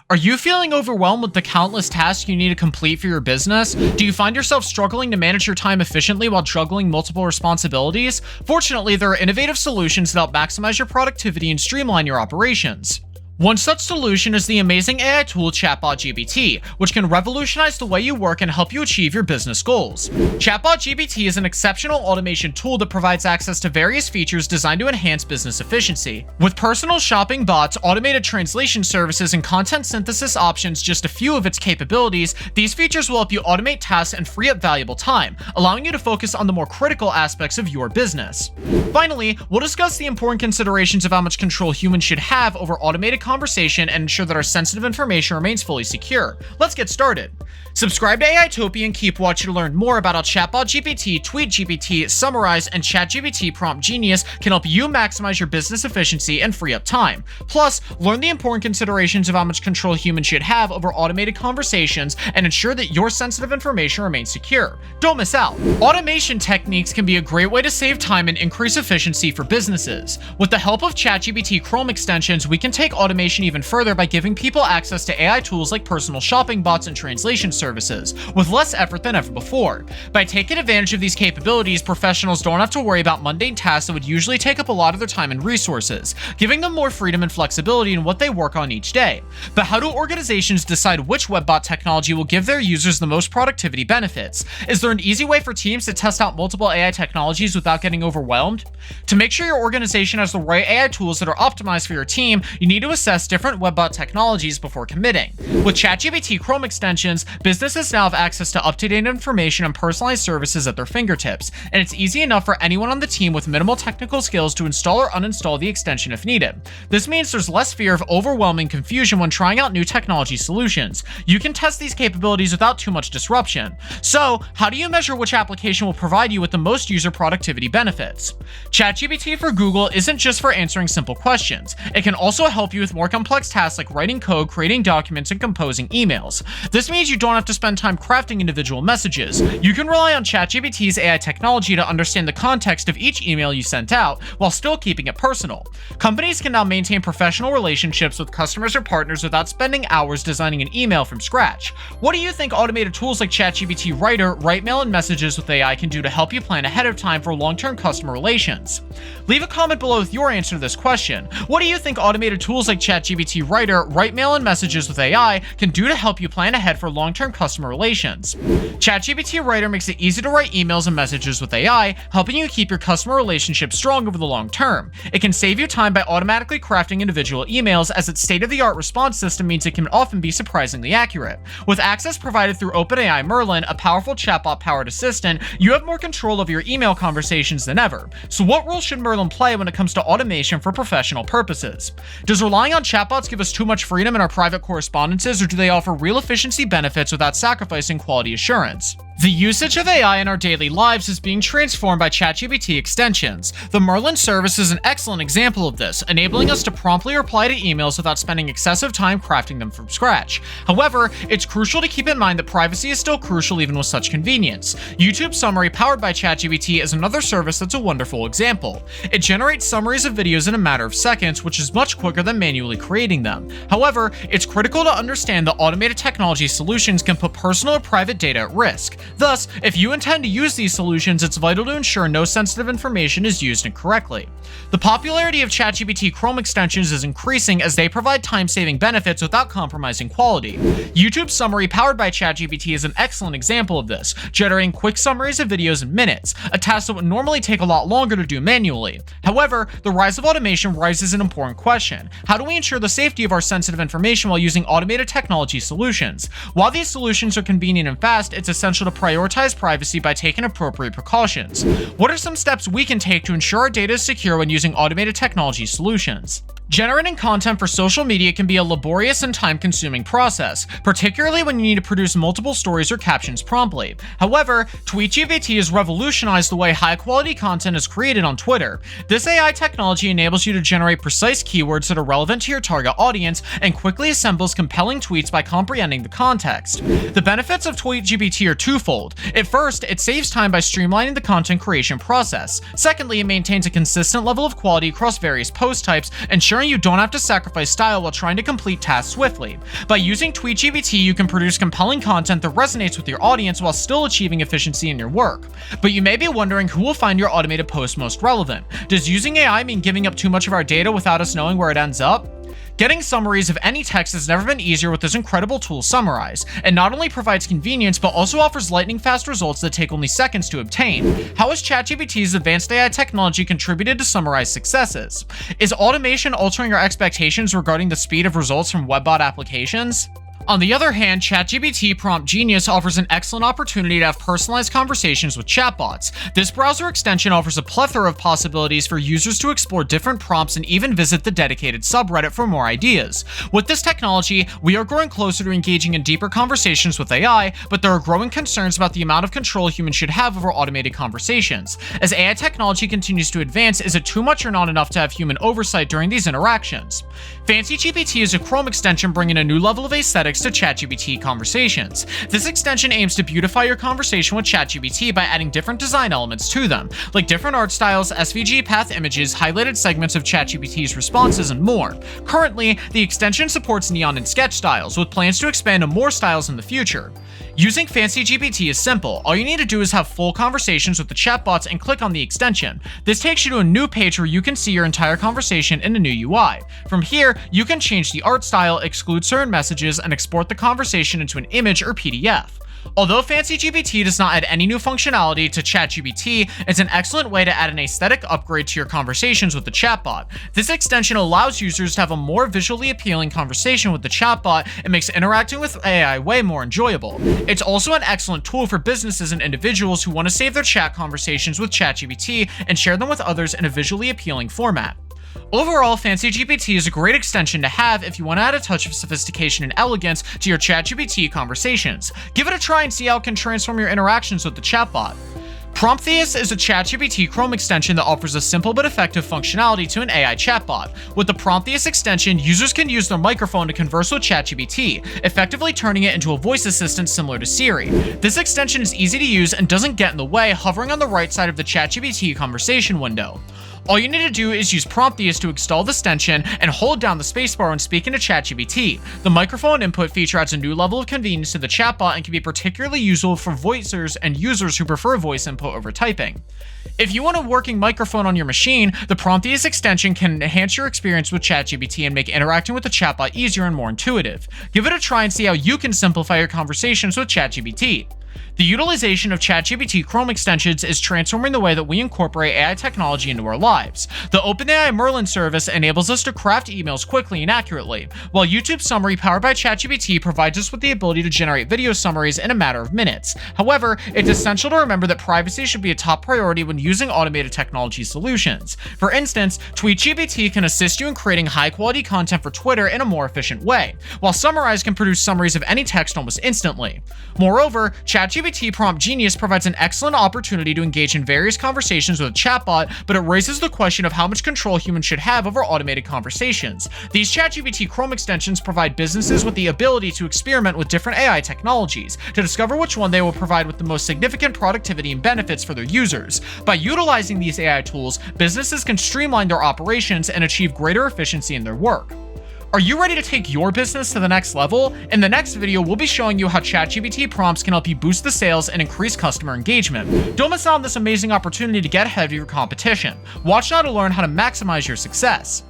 Are you feeling overwhelmed with the countless tasks you need to complete for your business? Do you find yourself struggling to manage your time efficiently while juggling multiple responsibilities? Fortunately, there are innovative solutions that help maximize your productivity and streamline your operations. One such solution is the amazing AI tool ChatGPT, which can revolutionize the way you work and help you achieve your business goals. ChatGPT is an exceptional automation tool that provides access to various features designed to enhance business efficiency. With personal shopping bots, automated translation services, and content synthesis options just a few of its capabilities, these features will help you automate tasks and free up valuable time, allowing you to focus on the more critical aspects of your business. Finally, we'll discuss the important considerations of how much control humans should have over automated conversation and ensure that our sensitive information remains fully secure. Let's get started. Subscribe to AI Topia and keep watching to learn more about how ChatGPT, TweetGPT, Summarize, and ChatGPT Prompt Genius can help you maximize your business efficiency and free up time. Plus, learn the important considerations of how much control humans should have over automated conversations and ensure that your sensitive information remains secure. Don't miss out. Automation techniques can be a great way to save time and increase efficiency for businesses. With the help of ChatGPT Chrome extensions, we can take automation even further by giving people access to AI tools like personal shopping bots and translation services, with less effort than ever before. By taking advantage of these capabilities, professionals don't have to worry about mundane tasks that would usually take up a lot of their time and resources, giving them more freedom and flexibility in what they work on each day. But how do organizations decide which webbot technology will give their users the most productivity benefits? Is there an easy way for teams to test out multiple AI technologies without getting overwhelmed? To make sure your organization has the right AI tools that are optimized for your team, you need to assess different webbot technologies before committing. With ChatGPT Chrome extensions, businesses now have access to up-to-date information and personalized services at their fingertips, and it's easy enough for anyone on the team with minimal technical skills to install or uninstall the extension if needed. This means there's less fear of overwhelming confusion when trying out new technology solutions. You can test these capabilities without too much disruption. So, how do you measure which application will provide you with the most user productivity benefits? ChatGPT for Google isn't just for answering simple questions. It can also help you with more complex tasks like writing code, creating documents, and composing emails. This means you don't have to spend time crafting individual messages. You can rely on ChatGPT's AI technology to understand the context of each email you sent out while still keeping it personal. Companies can now maintain professional relationships with customers or partners without spending hours designing an email from scratch. What do you think automated tools like ChatGPT Writer, Write Mail, and Messages with AI can do to help you plan ahead of time for long-term customer relations? Leave a comment below with your answer to this question. What do you think automated tools like ChatGPT Writer, Write Mail, and Messages with AI can do to help you plan ahead for long-term customer relations? ChatGPT Writer makes it easy to write emails and messages with AI, helping you keep your customer relationship strong over the long term. It can save you time by automatically crafting individual emails, as its state-of-the-art response system means it can often be surprisingly accurate. With access provided through OpenAI Merlin, a powerful chatbot-powered assistant, you have more control of your email conversations than ever. So what role should Merlin play when it comes to automation for professional purposes? Does relying on chatbots give us too much freedom in our private correspondences, or do they offer real efficiency benefits without sacrificing quality assurance? The usage of AI in our daily lives is being transformed by ChatGPT extensions. The Merlin service is an excellent example of this, enabling us to promptly reply to emails without spending excessive time crafting them from scratch. However, it's crucial to keep in mind that privacy is still crucial even with such convenience. YouTube Summary, powered by ChatGPT, is another service that's a wonderful example. It generates summaries of videos in a matter of seconds, which is much quicker than manually creating them. However, it's critical to understand that automated technology solutions can put personal or private data at risk. Thus, if you intend to use these solutions, it's vital to ensure no sensitive information is used incorrectly. The popularity of ChatGPT Chrome extensions is increasing as they provide time-saving benefits without compromising quality. YouTube Summary, powered by ChatGPT, is an excellent example of this, generating quick summaries of videos in minutes, a task that would normally take a lot longer to do manually. However, the rise of automation raises an important question. How do we ensure the safety of our sensitive information while using automated technology solutions? While these solutions are convenient and fast, it's essential to prioritize privacy by taking appropriate precautions. What are some steps we can take to ensure our data is secure when using automated technology solutions? Generating content for social media can be a laborious and time-consuming process, particularly when you need to produce multiple stories or captions promptly. However, TweetGPT has revolutionized the way high-quality content is created on Twitter. This AI technology enables you to generate precise keywords that are relevant to your target audience and quickly assembles compelling tweets by comprehending the context. The benefits of TweetGPT are twofold. twofold. At first, it saves time by streamlining the content creation process. Secondly, it maintains a consistent level of quality across various post types, ensuring you don't have to sacrifice style while trying to complete tasks swiftly. By using TweetGPT, you can produce compelling content that resonates with your audience while still achieving efficiency in your work. But you may be wondering who will find your automated post most relevant. Does using AI mean giving up too much of our data without us knowing where it ends up? Getting summaries of any text has never been easier with this incredible tool, Summarize. It not only provides convenience, but also offers lightning-fast results that take only seconds to obtain. How has ChatGPT's advanced AI technology contributed to Summarize successes? Is automation altering your expectations regarding the speed of results from webbot applications? On the other hand, ChatGPT Prompt Genius offers an excellent opportunity to have personalized conversations with chatbots. This browser extension offers a plethora of possibilities for users to explore different prompts and even visit the dedicated subreddit for more ideas. With this technology, we are growing closer to engaging in deeper conversations with AI, but there are growing concerns about the amount of control humans should have over automated conversations. As AI technology continues to advance, is it too much or not enough to have human oversight during these interactions? FancyGPT is a Chrome extension bringing a new level of aesthetics to ChatGPT conversations. This extension aims to beautify your conversation with ChatGPT by adding different design elements to them, like different art styles, SVG path images, highlighted segments of ChatGPT's responses, and more. Currently, the extension supports neon and sketch styles, with plans to expand to more styles in the future. Using FancyGPT is simple. All you need to do is have full conversations with the chatbots and click on the extension. This takes you to a new page where you can see your entire conversation in a new UI. From here, you can change the art style, exclude certain messages, and export the conversation into an image or PDF. Although FancyGPT does not add any new functionality to ChatGPT, it's an excellent way to add an aesthetic upgrade to your conversations with the chatbot. This extension allows users to have a more visually appealing conversation with the chatbot and makes interacting with AI way more enjoyable. It's also an excellent tool for businesses and individuals who want to save their chat conversations with ChatGPT and share them with others in a visually appealing format. Overall, FancyGPT is a great extension to have if you want to add a touch of sophistication and elegance to your ChatGPT conversations. Give it a try and see how it can transform your interactions with the chatbot. Prometheus is a ChatGPT Chrome extension that offers a simple but effective functionality to an AI chatbot. With the Prometheus extension, users can use their microphone to converse with ChatGPT, effectively turning it into a voice assistant similar to Siri. This extension is easy to use and doesn't get in the way, hovering on the right side of the ChatGPT conversation window. All you need to do is use Prometheus to install the extension and hold down the spacebar when speaking to ChatGPT. The microphone input feature adds a new level of convenience to the chatbot and can be particularly useful for voicers and users who prefer voice input over typing. If you want a working microphone on your machine, the Prometheus extension can enhance your experience with ChatGPT and make interacting with the chatbot easier and more intuitive. Give it a try and see how you can simplify your conversations with ChatGPT. The utilization of ChatGPT Chrome extensions is transforming the way that we incorporate AI technology into our lives. The OpenAI Merlin service enables us to craft emails quickly and accurately, while YouTube Summary powered by ChatGPT provides us with the ability to generate video summaries in a matter of minutes. However, it's essential to remember that privacy should be a top priority when using automated technology solutions. For instance, TweetGPT can assist you in creating high-quality content for Twitter in a more efficient way, while Summarize can produce summaries of any text almost instantly. Moreover, ChatGPT Prompt Genius provides an excellent opportunity to engage in various conversations with a chatbot, but it raises the question of how much control humans should have over automated conversations. These ChatGPT Chrome extensions provide businesses with the ability to experiment with different AI technologies to discover which one they will provide with the most significant productivity and benefits for their users. By utilizing these AI tools, businesses can streamline their operations and achieve greater efficiency in their work. Are you ready to take your business to the next level? In the next video, we'll be showing you how ChatGPT prompts can help you boost the sales and increase customer engagement. Don't miss out on this amazing opportunity to get ahead of your competition. Watch now to learn how to maximize your success.